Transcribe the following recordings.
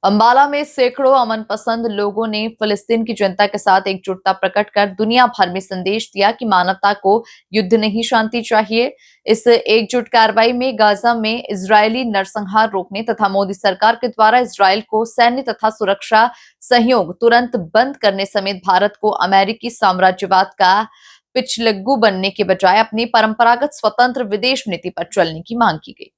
अंबाला में सैकड़ों अमन पसंद लोगों ने फिलिस्तीन की जनता के साथ एकजुटता प्रकट कर दुनिया भर में संदेश दिया कि मानवता को युद्ध नहीं शांति चाहिए। इस एकजुट कार्रवाई में गाजा में इजरायली नरसंहार रोकने तथा मोदी सरकार के द्वारा इजरायल को सैन्य तथा सुरक्षा सहयोग तुरंत बंद करने समेत भारत को अमेरिकी साम्राज्यवाद का पिछलग्गू बनने के बजाय अपनी परंपरागत स्वतंत्र विदेश नीति पर चलने की मांग की गई।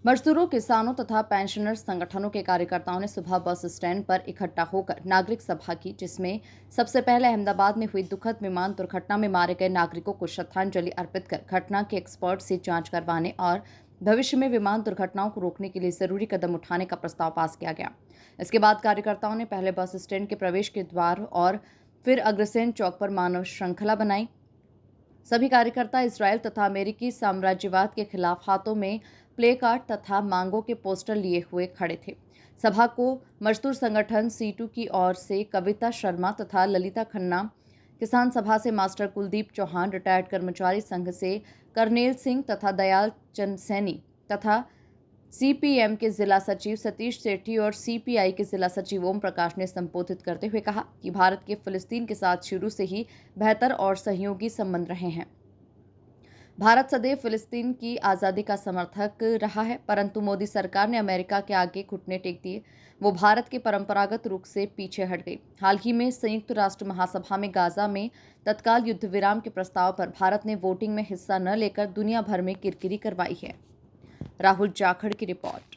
मजदूरों, किसानों तथा पेंशनर्स संगठनों के कार्यकर्ताओं ने सुबह बस स्टैंड पर इकट्ठा होकर नागरिक सभा की, जिसमें सबसे पहले अहमदाबाद में हुई दुखद विमान दुर्घटना में मारे गए नागरिकों को श्रद्धांजलि अर्पित कर घटना के एक्सपर्ट से जांच करवाने और भविष्य में विमान दुर्घटनाओं को रोकने के लिए जरूरी कदम उठाने का प्रस्ताव पास किया गया। इसके बाद कार्यकर्ताओं ने पहले बस स्टैंड के प्रवेश के द्वार और फिर अग्रसेन चौक पर मानव श्रृंखला बनाई। सभी कार्यकर्ता इजरायल तथा अमेरिकी साम्राज्यवाद के खिलाफ हाथों में प्ले कार्ड तथा मांगों के पोस्टर लिए हुए खड़े थे। सभा को मजदूर संगठन C2 की ओर से कविता शर्मा तथा ललिता खन्ना, किसान सभा से मास्टर कुलदीप चौहान, रिटायर्ड कर्मचारी संघ से करनेल सिंह तथा दयाल चंद सैनी तथा CPM के जिला सचिव सतीश सेठी और CPI के जिला सचिव ओम प्रकाश ने संबोधित करते हुए कहा कि भारत के फिलिस्तीन के साथ शुरू से ही बेहतर और सहयोगी संबंध रहे हैं। भारत सदैव फिलिस्तीन की आज़ादी का समर्थक रहा है, परंतु मोदी सरकार ने अमेरिका के आगे घुटने टेक दिए। वो भारत के परंपरागत रुख से पीछे हट गई। हाल ही में संयुक्त राष्ट्र महासभा में गाजा में तत्काल युद्ध विराम के प्रस्ताव पर भारत ने वोटिंग में हिस्सा न लेकर दुनिया भर में किरकिरी करवाई है। राहुल जाखड़ की रिपोर्ट।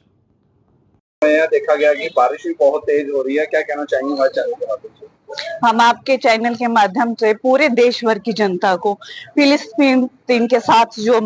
यहाँ देखा गया कि बारिश भी बहुत तेज हो रही है, क्या कहना चाहेंगे हमारे चैनल के माध्यम से? हम आपके चैनल के माध्यम से पूरे देश भर की जनता को फिलिस्तीन के साथ जो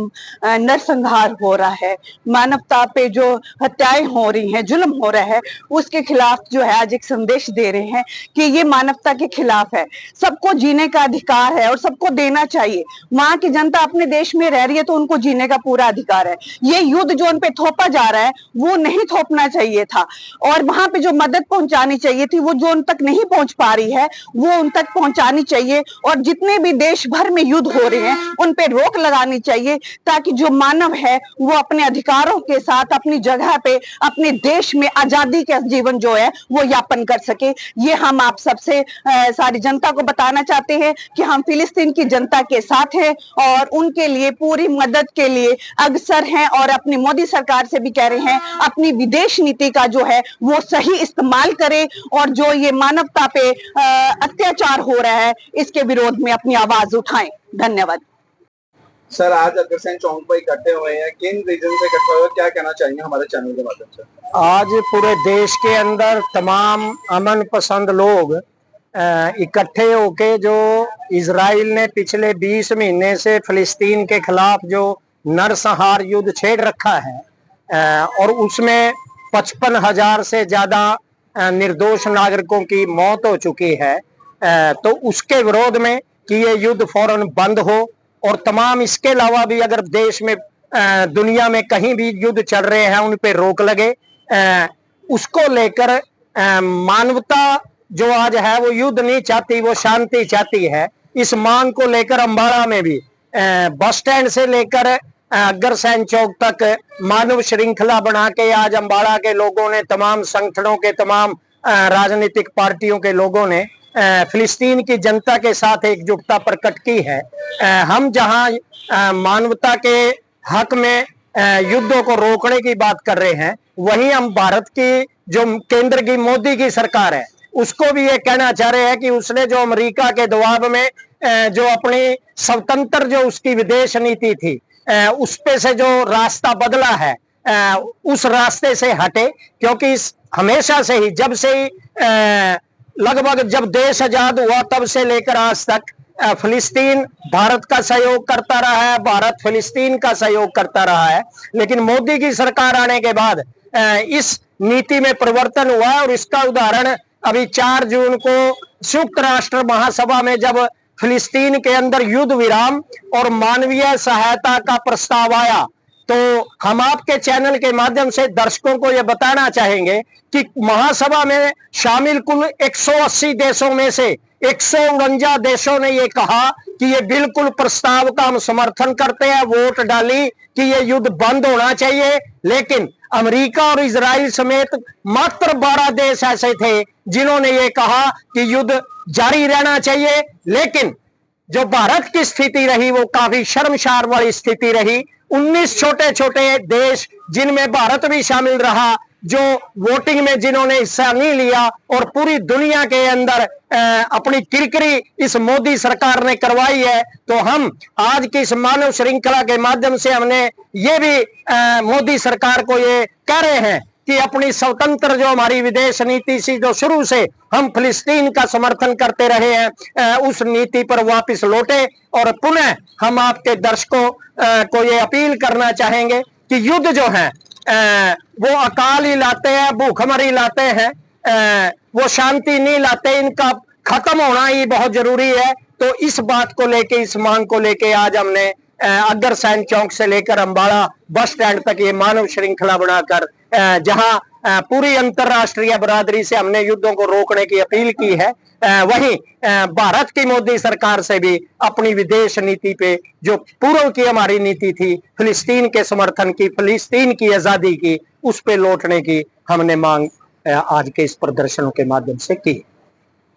नरसंहार हो रहा है, मानवता पे जो हत्याएं हो रही हैं, जुल्म हो रहा है, उसके खिलाफ जो है आज एक संदेश दे रहे हैं कि ये मानवता के खिलाफ है। सबको जीने का अधिकार है और सबको देना चाहिए। वहां की जनता अपने देश में रह रही है तो उनको जीने का पूरा अधिकार है। ये युद्ध जो उन पे थोपा जा रहा है वो नहीं थोपना चाहिए था, और वहां पे जो मदद पहुंचानी चाहिए थी वो जो उन तक नहीं पहुंच पा रही है वो उन तक पहुंचानी चाहिए। और जितने भी देश भर में युद्ध हो रहे हैं उन पे रोक लगानी चाहिए, ताकि जो मानव है वो अपने अधिकारों के साथ अपनी जगह पे अपने देश में आजादी का जीवन जो है वो यापन कर सके। ये हम आप सबसे सारी जनता को बताना चाहते हैं कि हम फिलिस्तीन की जनता के साथ हैं और उनके लिए पूरी मदद के लिए अग्रसर हैं, और अपनी मोदी सरकार से भी कह रहे हैं अपनी विदेश नीति का जो है वो सही इस्तेमाल करें, और जो ये मानवता पे अत्याचार हो रहा है इसके विरोध में अपनी आवाज उठाएं। धन्यवाद। सर, आज अग्रसेन चौक पर इकट्ठे हुए हैं, किन रीजन से इकट्ठे हुए, क्या कहना चाहेंगे हमारे चैनल के माध्यम से? आज पूरे देश के अंदर तमाम अमन पसंद लोग इकट्ठे होके जो इजराइल ने पिछले 20 महीने से फिलिस्तीन के खिलाफ जो नरसंहार युद्ध छेड़ रखा है और उसमें 55,000 से ज्यादा निर्दोष नागरिकों की मौत हो चुकी है, तो उसके विरोध में कि ये युद्ध फौरन बंद हो, और तमाम इसके अलावा भी अगर देश में दुनिया में कहीं भी युद्ध चल रहे हैं उन पे रोक लगे, उसको लेकर मानवता जो आज है वो युद्ध नहीं चाहती, वो शांति चाहती है। इस मांग को लेकर अंबाला में भी बस स्टैंड से लेकर अग्रसेन चौक तक मानव श्रृंखला बना के आज अंबाला के लोगों ने, तमाम संगठनों के, तमाम राजनीतिक पार्टियों के लोगों ने फिलिस्तीन की जनता के साथ एकजुटता प्रकट की है। हम जहां मानवता के हक में युद्धों को रोकने की बात कर रहे हैं, वहीं हम भारत की जो केंद्र की मोदी की सरकार है उसको भी ये कहना चाह रहे हैं कि उसने जो अमेरिका के दबाव में जो अपनी स्वतंत्र जो उसकी विदेश नीति थी उस पे से जो रास्ता बदला है उस रास्ते से हटे, क्योंकि हमेशा से ही जब से ही लगभग जब देश आजाद हुआ तब से लेकर आज तक फिलिस्तीन भारत का सहयोग करता रहा है, भारत फिलिस्तीन का सहयोग करता रहा है। लेकिन मोदी की सरकार आने के बाद इस नीति में परिवर्तन हुआ है, और इसका उदाहरण अभी 4 जून को संयुक्त राष्ट्र महासभा में जब फिलिस्तीन के अंदर युद्ध विराम और मानवीय सहायता का प्रस्ताव आया, तो हम आपके चैनल के माध्यम से दर्शकों को ये बताना चाहेंगे कि महासभा में शामिल कुल 180 देशों में से 149 देशों ने ये कहा कि ये बिल्कुल प्रस्ताव का हम समर्थन करते हैं, वोट डाली कि ये युद्ध बंद होना चाहिए। लेकिन अमेरिका और इजराइल समेत मात्र 12 देश ऐसे थे जिन्होंने ये कहा कि युद्ध जारी रहना चाहिए। लेकिन जो भारत की स्थिति रही वो काफी शर्मसार वाली स्थिति रही। 19 छोटे छोटे देश जिनमें भारत भी शामिल रहा, जो वोटिंग में जिन्होंने हिस्सा नहीं लिया और पूरी दुनिया के अंदर अपनी किरकिरी इस मोदी सरकार ने करवाई है। तो हम आज की इस मानव श्रृंखला के माध्यम से हमने ये भी मोदी सरकार को ये कह रहे हैं कि अपनी स्वतंत्र जो हमारी विदेश नीति सी जो शुरू से हम फिलिस्तीन का समर्थन करते रहे हैं, उस नीति पर वापस लौटे। और पुनः हम आपके दर्शकों को ये अपील करना चाहेंगे कि युद्ध जो है वो अकाल ही लाते हैं, भूखमरी लाते हैं, वो शांति नहीं लाते, इनका खत्म होना ही बहुत जरूरी है। तो इस बात को लेके, इस मांग को लेके आज हमने अग्रसेन चौक से लेकर अंबाला बस स्टैंड तक ये मानव श्रृंखला बनाकर जहां पूरी अंतरराष्ट्रीय बरादरी से हमने युद्धों को रोकने की अपील की है, वहीं भारत की मोदी सरकार से भी अपनी विदेश नीति पे जो पूर्व की हमारी नीति थी फिलिस्तीन के समर्थन की, फिलिस्तीन की आजादी की, उस पे लौटने की हमने मांग आज के इस प्रदर्शनों के माध्यम से की।